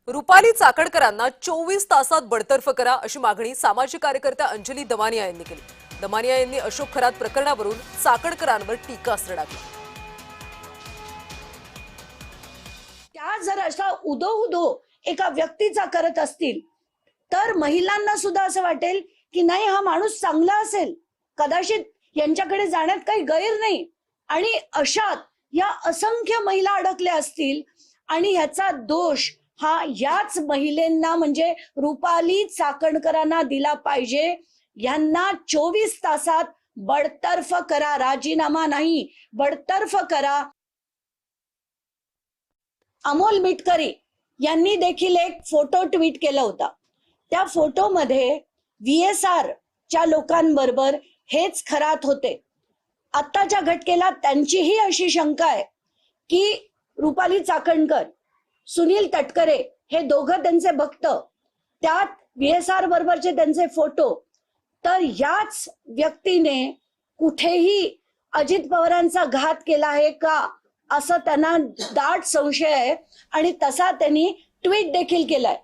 रुपाली चाकणकरांना 24 तासात बडतर्फ करा अशी मागणी सामाजिक कार्यकर्त्या अंजली दमानिया यांनी केली। दमानिया यांनी अशोक खरात प्रकरणावरून चाकणकरांवर टीकास्त्र डागलं। त्या जर असा उदो एका व्यक्तीचा करत असतील तर महिलांना सुद्धा असं वाटेल की नाही, हा माणूस चांगला असेल, कदाचित यांच्याकडे जाण्यात काही गैर नाही। आणि अशात या असंख्य महिला अडकल्या असतील आणि ह्याचा दोष हा याच महिलांना म्हणजे रुपाली चाकणकरांना दिला पाहिजे। यांना 24 तासात बडतर्फ करा, राजीनामा नाही, बडतर्फ करा। अमोल मिटकरी यांनी देखील एक फोटो ट्विट केला होता। त्या फोटोमध्ये VSR च्या लोकांबरोबर हेच खरात होते। आत्ताच्या घटनेला त्यांचीही अशी शंका आहे की रुपाली चाकणकर, सुनील तटकरे हे दोघं त्यांचे भक्त, त्यात VSR बरोबरचे त्यांचे फोटो, तर याच व्यक्तीने कुठेही अजित पवारांचा घात केला आहे का असं त्यांना दाट संशय आहे। आणि तसा त्यांनी ट्विट देखील केलाय।